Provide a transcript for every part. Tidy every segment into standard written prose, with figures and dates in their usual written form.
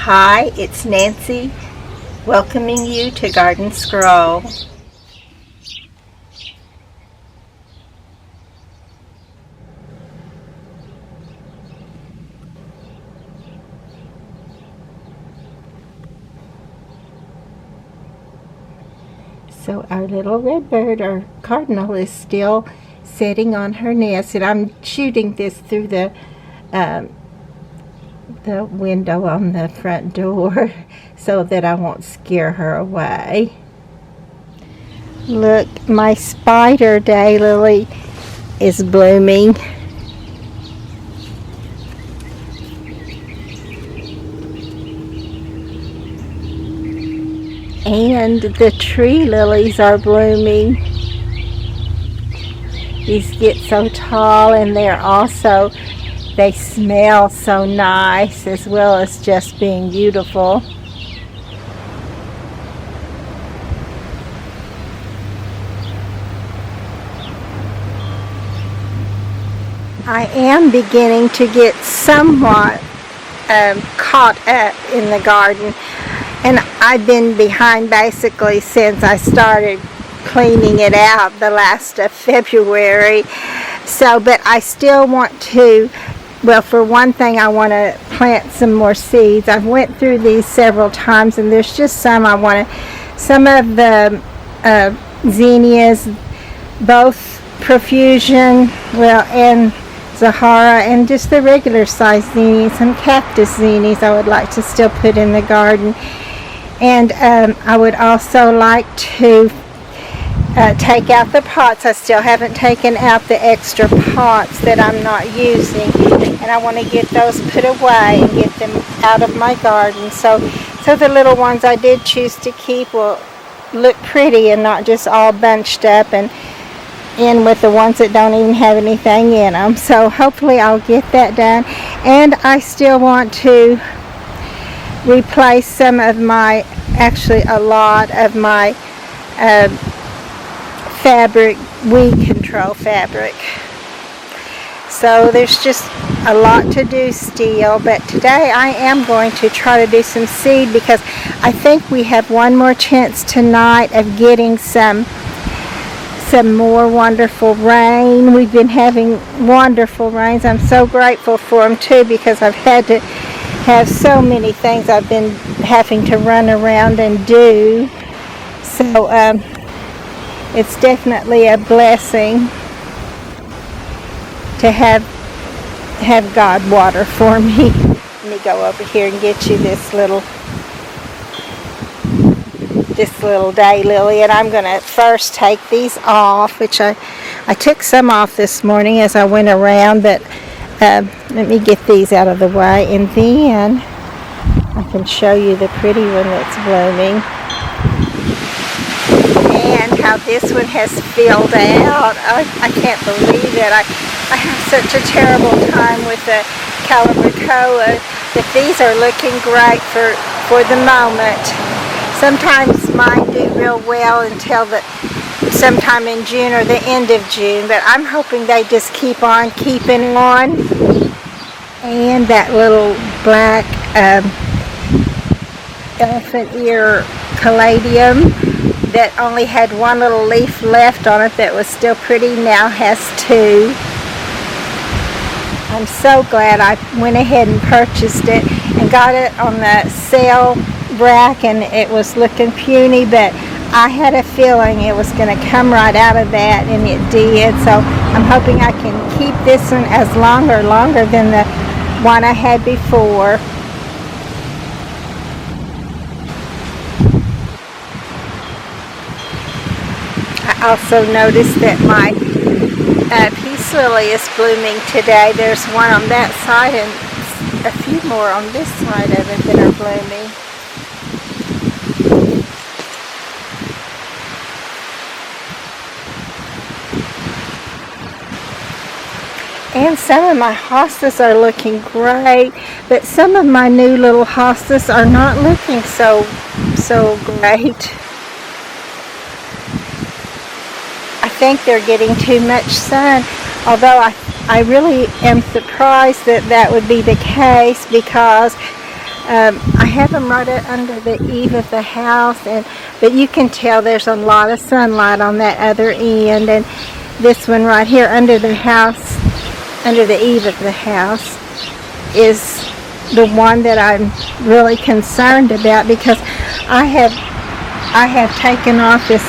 Hi, it's Nancy, welcoming you to Garden Scroll. So our little red bird, our cardinal, is still sitting on her nest, and I'm shooting this through the window on the front door so that I won't scare her away. Look, my spider daylily is blooming. And the tree lilies are blooming. These get so tall, and they smell so nice, as well as just being beautiful. I am beginning to get somewhat caught up in the garden, and I've been behind basically since I started cleaning it out the last of February. So, but I still want to, well, for one thing, I want to plant some more seeds. I've went through these several times, and there's just some I want to, some of the zinnias, both Profusion, well, and Zahara, and just the regular size zinnias, some cactus zinnias I would like to still put in the garden. And I would also like to take out the pots. I still haven't taken out the extra pots that I'm not using, and I want to get those put away and get them out of my garden, so the little ones I did choose to keep will look pretty and not just all bunched up and in with the ones that don't even have anything in them. So hopefully I'll get that done. And I still want to replace some of my, actually a lot of my fabric, weed control fabric. So there's just a lot to do still, but today I am going to try to do some seed, because I think we have one more chance tonight of getting some more wonderful rain. We've been having wonderful rains. I'm so grateful for them too, because I've had to have so many things I've been having to run around and do. So it's definitely a blessing to have God water for me. Let me go over here and get you this little daylily, and I'm going to first take these off, which I took some off this morning as I went around, but let me get these out of the way, and then I can show you the pretty one that's blooming, and how this one has filled out. I can't believe it. I have such a terrible time with the Calabricoa, but these are looking great for the moment. Sometimes mine do real well until sometime in June or the end of June, but I'm hoping they just keep on keeping on. And that little black elephant ear caladium that only had one little leaf left on it that was still pretty now has two. I'm so glad I went ahead and purchased it and got it on the sale rack, and it was looking puny, but I had a feeling it was going to come right out of that, and it did. So I'm hoping I can keep this one as longer than the one I had before. I also noticed that my peace lily is blooming today. There's one on that side and a few more on this side of it that are blooming. And some of my hostas are looking great, but some of my new little hostas are not looking so great. I think they're getting too much sun, although I really am surprised that would be the case, because I have them right under the eave of the house, but you can tell there's a lot of sunlight on that other end. And this one right here under the house, under the eave of the house, is the one that I'm really concerned about, because I have taken off this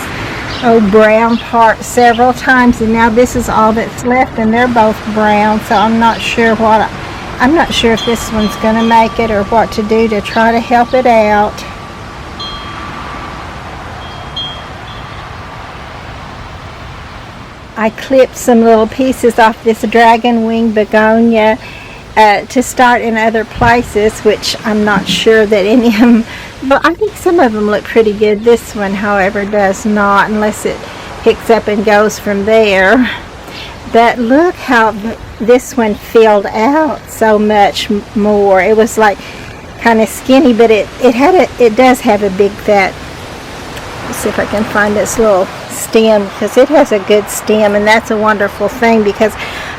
old brown part several times, and now this is all that's left, and they're both brown. So I'm not sure if this one's going to make it or what to do to try to help it out. I clipped some little pieces off this dragon wing begonia to start in other places, which I'm not sure that any of them, but I think some of them look pretty good. This one, however, does not, unless it picks up and goes from there. But look how this one filled out so much more. It was like kind of skinny, but it does have a big fat. Let's see if I can find this little stem, because it has a good stem, and that's a wonderful thing, because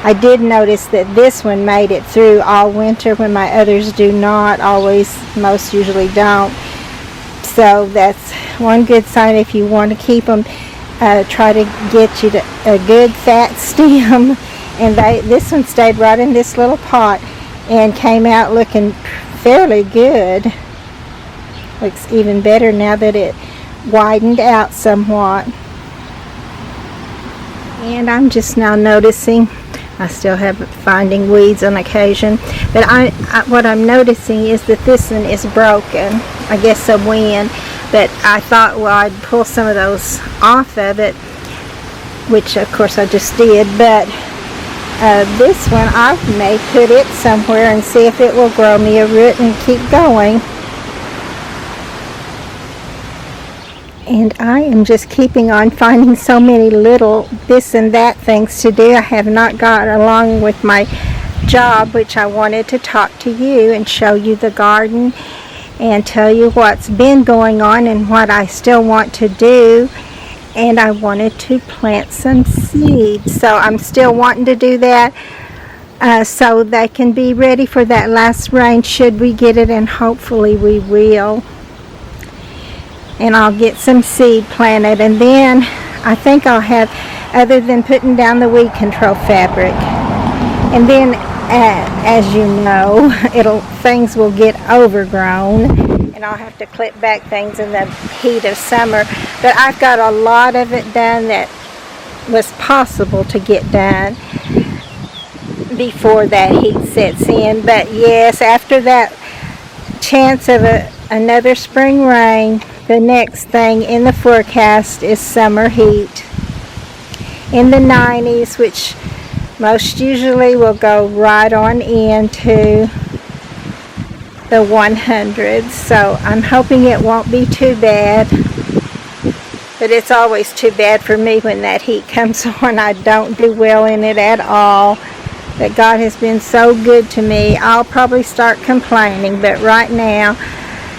I did notice that this one made it through all winter when my others do not always, most usually don't. So that's one good sign. If you want to keep them, try to get you a good fat stem. And this one stayed right in this little pot and came out looking fairly good. Looks even better now that it widened out somewhat. And I'm just now noticing, I still have finding weeds on occasion, but what I'm noticing is that this one is broken. I guess a wind, but I thought, well, I'd pull some of those off of it, which of course I just did. But this one, I may put it somewhere and see if it will grow me a root and keep going. And I am just keeping on finding so many little this and that things to do. I have not got along with my job, which I wanted to talk to you and show you the garden and tell you what's been going on and what I still want to do. And I wanted to plant some seeds. So I'm still wanting to do that so they can be ready for that last rain should we get it, and hopefully we will. And I'll get some seed planted, and then I think I'll have, other than putting down the weed control fabric, and then as you know, things will get overgrown, and I'll have to clip back things in the heat of summer. But I've got a lot of it done that was possible to get done before that heat sets in. But yes, after that chance of another spring rain, the next thing in the forecast is summer heat in the 90s, which most usually will go right on into the 100s. So I'm hoping it won't be too bad. But it's always too bad for me when that heat comes on. I don't do well in it at all. But God has been so good to me. I'll probably start complaining, but right now,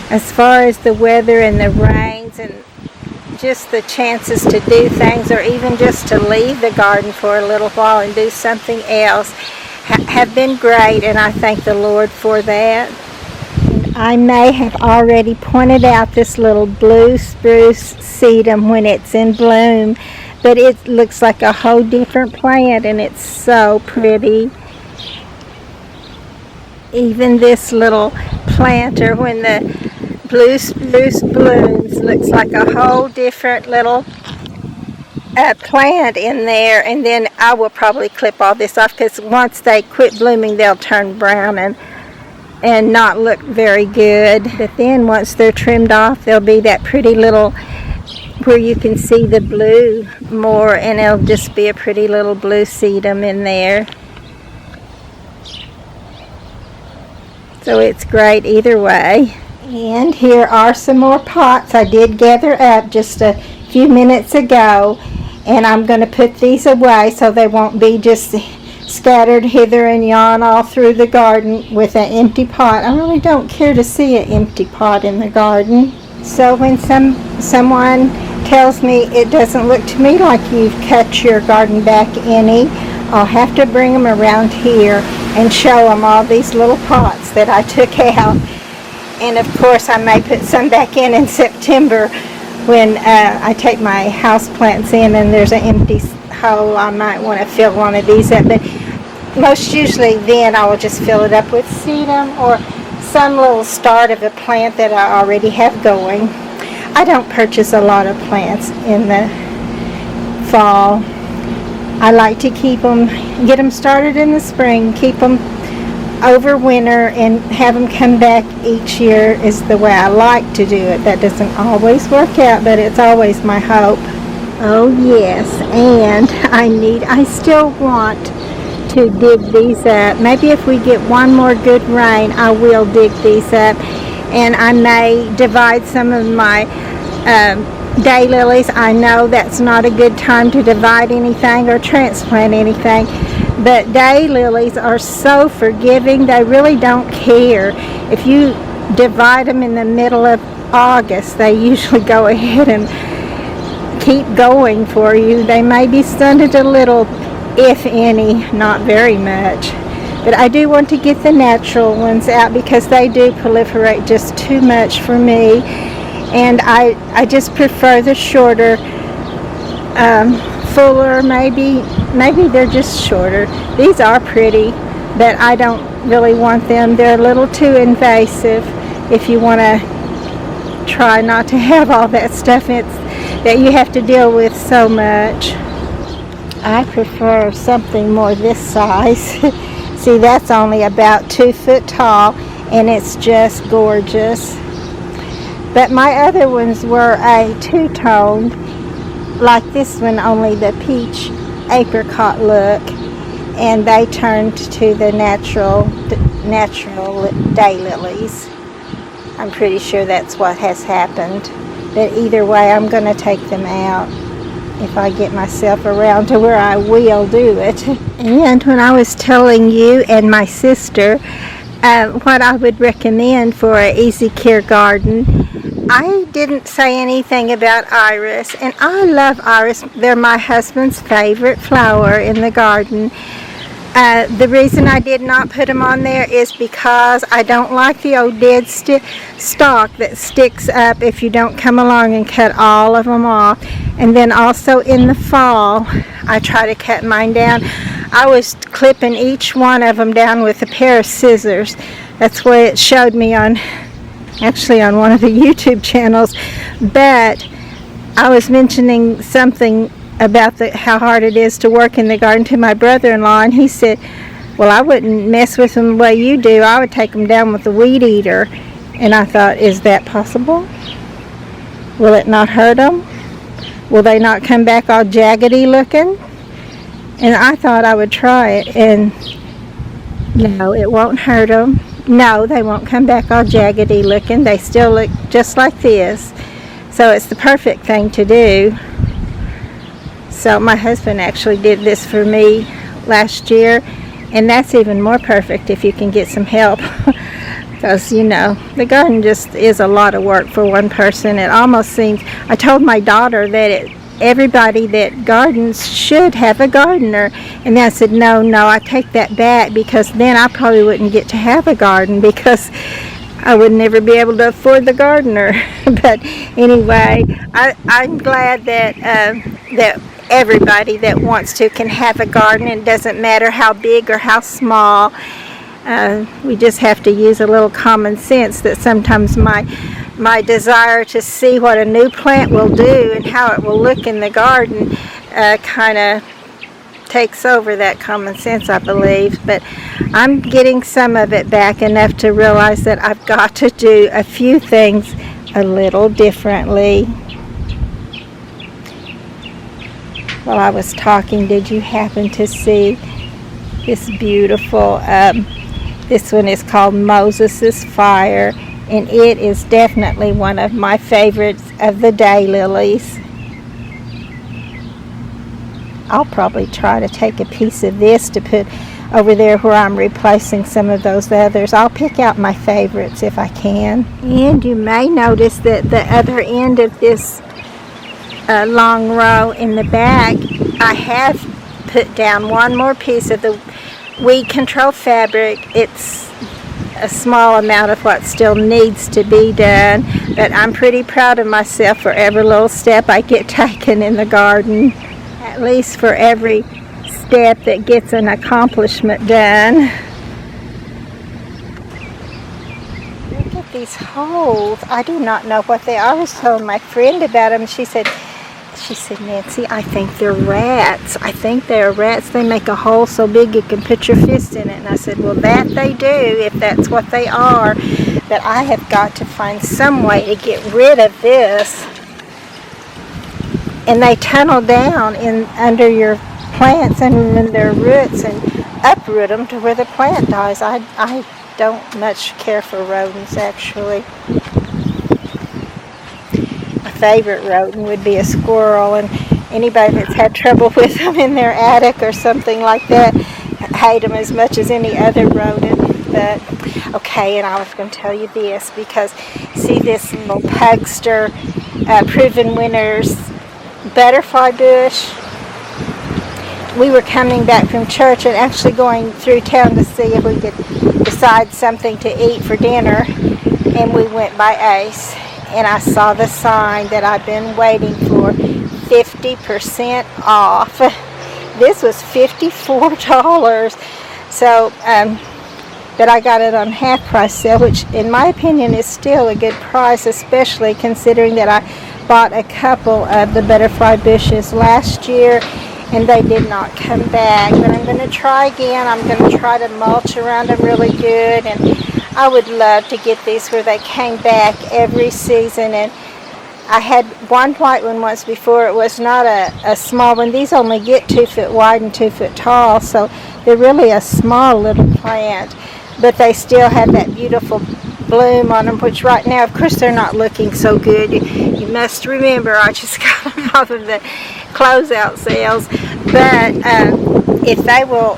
as far as the weather and the rains and just the chances to do things, or even just to leave the garden for a little while and do something else, have been great, and I thank the Lord for that. And I may have already pointed out this little blue spruce sedum when it's in bloom, but it looks like a whole different plant, and it's so pretty. Even this little planter, when the blue spruce blooms, looks like a whole different little plant in there. And then I will probably clip all this off, because once they quit blooming, they'll turn brown and not look very good. But then once they're trimmed off, there'll be that pretty little, where you can see the blue more, and it'll just be a pretty little blue sedum in there. So it's great either way. And here are some more pots I did gather up just a few minutes ago, and I'm going to put these away so they won't be just scattered hither and yon all through the garden with an empty pot. I really don't care to see an empty pot in the garden. So when someone tells me it doesn't look to me like you've cut your garden back any, I'll have to bring them around here and show them all these little pots that I took out. And of course I may put some back in September when I take my house plants in and there's an empty hole. I might want to fill one of these up, but most usually then I will just fill it up with sedum or some little start of a plant that I already have going. I don't purchase a lot of plants in the fall. I like to keep them, get them started in the spring, keep them over winter, and have them come back each year is the way I like to do it. That doesn't always work out, but it's always my hope. Oh yes, and I still want to dig these up. Maybe if we get one more good rain, I will dig these up, and I may divide some of my daylilies. I know that's not a good time to divide anything or transplant anything, but daylilies are so forgiving. They really don't care. If you divide them in the middle of August, they usually go ahead and keep going for you. They may be stunted a little, if any, not very much. But I do want to get the natural ones out because they do proliferate just too much for me. And I just prefer the shorter, fuller, maybe they're just shorter. These are pretty, but I don't really want them. They're a little too invasive if you want to try not to have all that stuff that you have to deal with so much. I prefer something more this size. See, that's only about 2 foot tall, and it's just gorgeous. But my other ones were a two-toned, like this one, only the peach apricot look, and they turned to the natural daylilies. I'm pretty sure that's what has happened. But either way, I'm going to take them out if I get myself around to where I will do it. And when I was telling you and my sister what I would recommend for an easy care garden, I didn't say anything about iris, and I love iris. They're my husband's favorite flower in the garden. The reason I did not put them on there is because I don't like the old dead stalk that sticks up if you don't come along and cut all of them off. And then also in the fall, I try to cut mine down. I was clipping each one of them down with a pair of scissors. That's what it showed me actually on one of the YouTube channels. But I was mentioning something about how hard it is to work in the garden to my brother-in-law, and he said, well, I wouldn't mess with them the way you do. I would take them down with the weed eater. And I thought, is that possible? Will it not hurt them? Will they not come back all jaggedy looking? And I thought I would try it, and no, it won't hurt them. No, they won't come back all jaggedy looking. They still look just like this. So it's the perfect thing to do. So my husband actually did this for me last year, and that's even more perfect if you can get some help. Because, you know, the garden just is a lot of work for one person. It almost seems, I told my daughter that everybody that gardens should have a gardener, and then I said, no, I take that back, because then I probably wouldn't get to have a garden, because I would never be able to afford the gardener. But anyway, I'm glad that everybody that wants to can have a garden. It doesn't matter how big or how small. We just have to use a little common sense, that sometimes my desire to see what a new plant will do and how it will look in the garden kind of takes over that common sense, I believe. But I'm getting some of it back enough to realize that I've got to do a few things a little differently. While I was talking, did you happen to see this beautiful, this one is called Moses' Fire, and it is definitely one of my favorites of the daylilies. I'll probably try to take a piece of this to put over there where I'm replacing some of those others. I'll pick out my favorites if I can. And you may notice that the other end of this long row in the back, I have put down one more piece of the weed control fabric. It's a small amount of what still needs to be done, but I'm pretty proud of myself for every little step I get taken in the garden, at least for every step that gets an accomplishment done. Look at these holes. I do not know what they are. I was telling my friend about them. She said, Nancy, I think they're rats. I think they're rats. They make a hole so big you can put your fist in it. And I said, well, that they do, if that's what they are. But I have got to find some way to get rid of this. And they tunnel down in under your plants and in their roots and uproot them to where the plant dies. I don't much care for rodents, actually. Favorite rodent would be a squirrel, and anybody that's had trouble with them in their attic or something like that hate them as much as any other rodent. But okay, and I was going to tell you this, because see this little pugster proven winners butterfly bush? We were coming back from church and actually going through town to see if we could decide something to eat for dinner, and we went by Ace. And I saw the sign that I've been waiting for, 50% off. This was $54. So, but I got it on half price sale, which in my opinion is still a good price, especially considering that I bought a couple of the butterfly bushes last year and they did not come back. But I'm going to try again. I'm going to try to mulch around them really good, and I would love to get these where they came back every season. And I had one white one once before. It was not a small one. These only get 2 foot wide and 2 foot tall, so they're really a small little plant. But they still have that beautiful bloom on them, which right now, of course, they're not looking so good. You must remember, I just got them off of the closeout sales. But if they will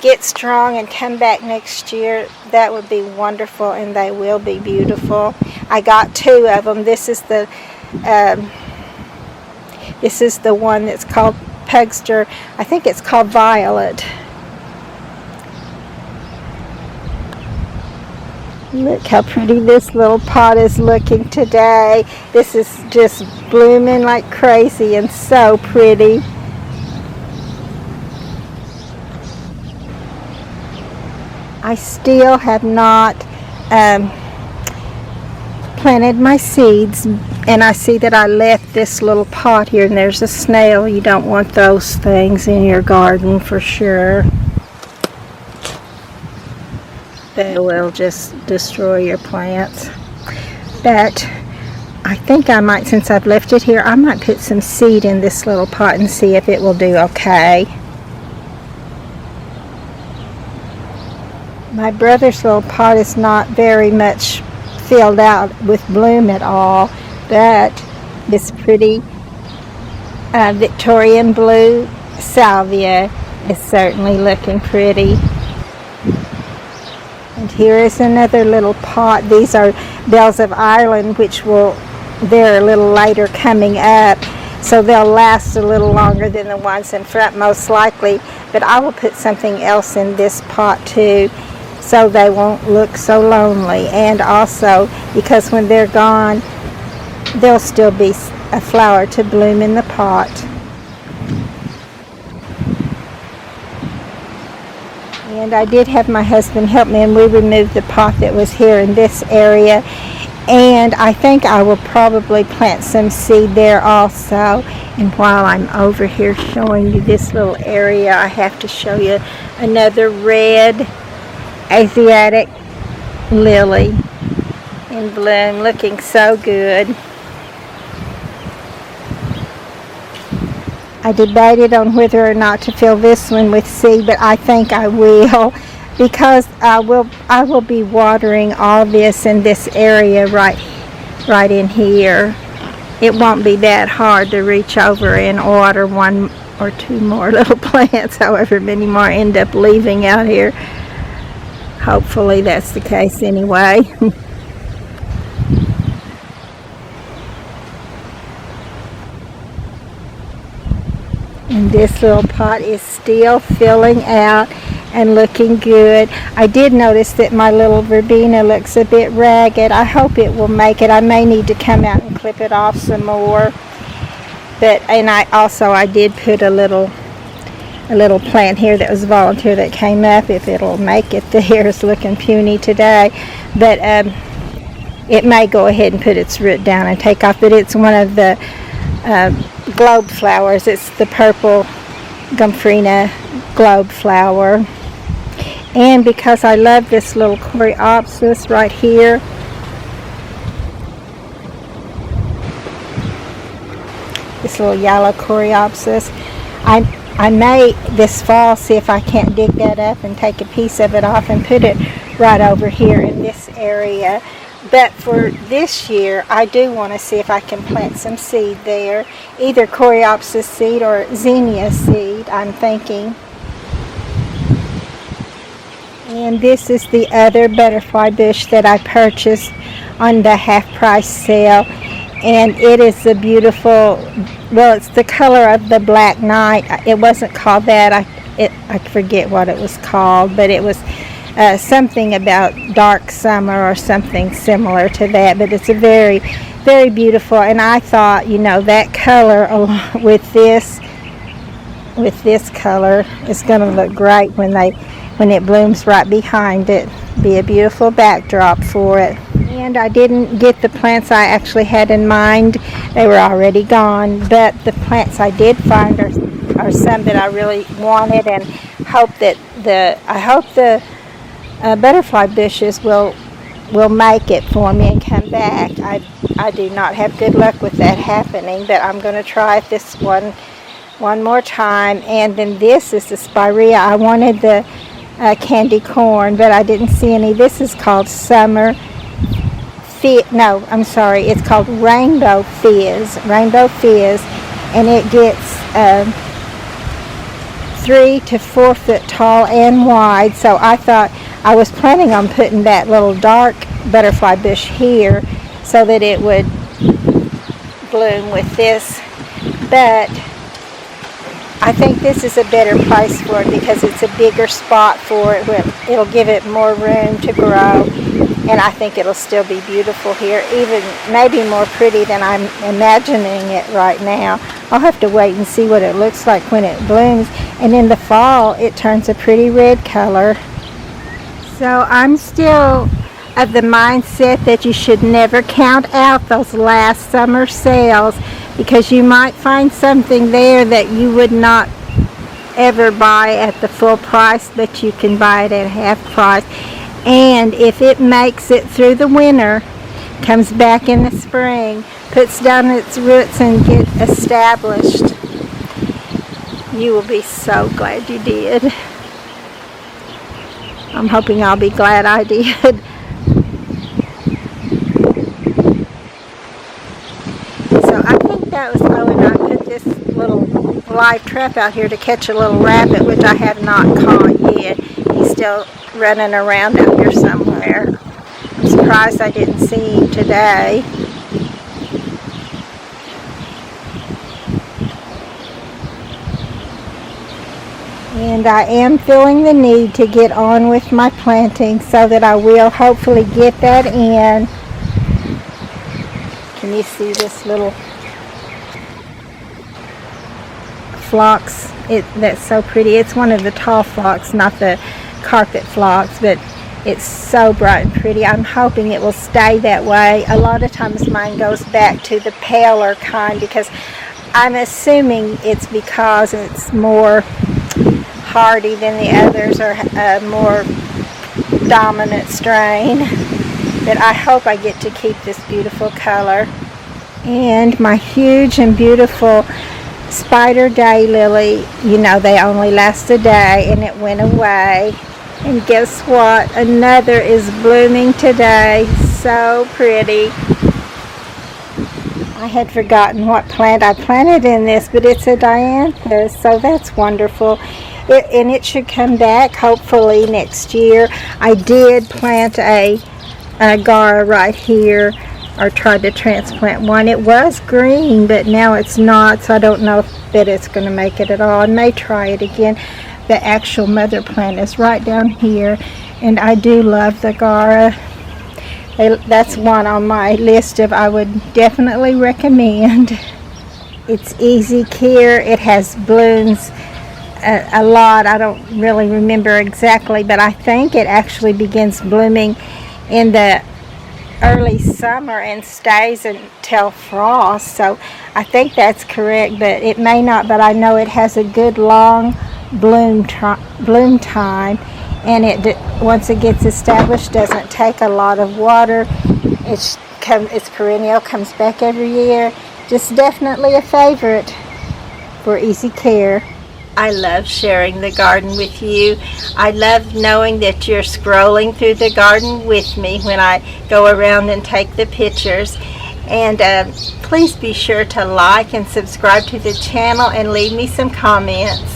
get strong and come back next year, that would be wonderful, and they will be beautiful. I got 2 of them. This is the one that's called Pugster. I think it's called Violet. Look how pretty this little pot is looking today. This is just blooming like crazy and so pretty. I still have not planted my seeds, and I see that I left this little pot here, and there's a snail. You don't want those things in your garden for sure. They will just destroy your plants. But I think I might, since I've left it here, I might put some seed in this little pot and see if it will do okay. My brother's little pot is not very much filled out with bloom at all, but this pretty Victorian blue salvia is certainly looking pretty. And here is another little pot. These are bells of Ireland, which they're a little later coming up, so they'll last a little longer than the ones in front, most likely. But I will put something else in this pot too, so they won't look so lonely. And also, because when they're gone, there'll still be a flower to bloom in the pot. And I did have my husband help me, and we removed the pot that was here in this area. And I think I will probably plant some seed there also. And while I'm over here showing you this little area, I have to show you another red Asiatic lily in bloom, looking so good. I debated on whether or not to fill this one with seed, but I think I will, because I will be watering all this in this area right in here. It won't be that hard to reach over and water 1 or 2 more little plants, however many more end up leaving out here. Hopefully that's the case anyway. And this little pot is still filling out, and looking good. I did notice that my little verbena looks a bit ragged. I hope it will make it. I may need to come out and clip it off some more. And I did put a little plant here that was volunteer that came up. If it'll make it there, it's looking puny today, but it may go ahead and put its root down and take off. But it's one of the globe flowers. It's the purple Gomphrena globe flower. And because I love this little coreopsis right here, this little yellow coreopsis, I may this fall see if I can't dig that up and take a piece of it off and put it right over here in this area. But for this year, I do want to see if I can plant some seed there, either coreopsis seed or zinnia seed, I'm thinking. And this is the other butterfly bush that I purchased on the half-price sale. And it is a beautiful, well, it's the color of the black night. It wasn't called that. I forget what it was called, but it was something about dark summer or something similar to that. But it's a very, very beautiful. And I thought, you know, that color along with this color is going to look great when it blooms right behind it. Be a beautiful backdrop for it. And I didn't get the plants I actually had in mind. They were already gone. But the plants I did find are some that I really wanted, and I hope the butterfly bushes will make it for me and come back. I do not have good luck with that happening, but I'm going to try this one more time. And then this is the spirea. I wanted the candy corn, but I didn't see any. This is called it's called Rainbow Fizz, and it gets 3 to 4 foot tall and wide. So I was planning on putting that little dark butterfly bush here so that it would bloom with this, but I think this is a better place for it because it's a bigger spot for it. It'll give it more room to grow, and I think it'll still be beautiful here, even maybe more pretty than I'm imagining it right now. I'll have to wait and see what it looks like when it blooms, and in the fall it turns a pretty red color. So I'm still of the mindset that you should never count out those last summer sales, because you might find something there that you would not ever buy at the full price, but you can buy it at half price. And if it makes it through the winter, comes back in the spring, puts down its roots and get established, you will be so glad you did. I'm hoping I'll be glad I did. And I put this little live trap out here to catch a little rabbit, which I have not caught yet. He's still running around out here somewhere. I'm surprised I didn't see him today. And I am feeling the need to get on with my planting so that I will hopefully get that in. Can you see this little phlox? That's so pretty. It's one of the tall phlox, not the carpet phlox, but it's so bright and pretty. I'm hoping it will stay that way. A lot of times mine goes back to the paler kind, because I'm assuming it's because it's more hardy than the others, or a more dominant strain. But I hope I get to keep this beautiful color. And my huge and beautiful spider daylily, you know, they only last a day and it went away. And guess what? Another is blooming today. So pretty. I had forgotten what plant I planted in this, but it's a dianthus, so that's wonderful. And it should come back hopefully next year. I did plant a agara right here, or tried to transplant one. It was green, but now it's not, so I don't know that it's going to make it at all. I may try it again. the actual mother plant is right down here, and I do love the Gara. That's one on my list of I would definitely recommend. It's easy care. It has blooms a lot. I don't really remember exactly, but I think it actually begins blooming in the early summer and stays until frost. So I think that's correct, but it may not. But I know it has a good long bloom time, and it once it gets established doesn't take a lot of water. It's perennial, comes back every year. Just definitely a favorite for easy care. I love sharing the garden with you. I love knowing that you're scrolling through the garden with me when I go around and take the pictures. And please be sure to like and subscribe to the channel and leave me some comments.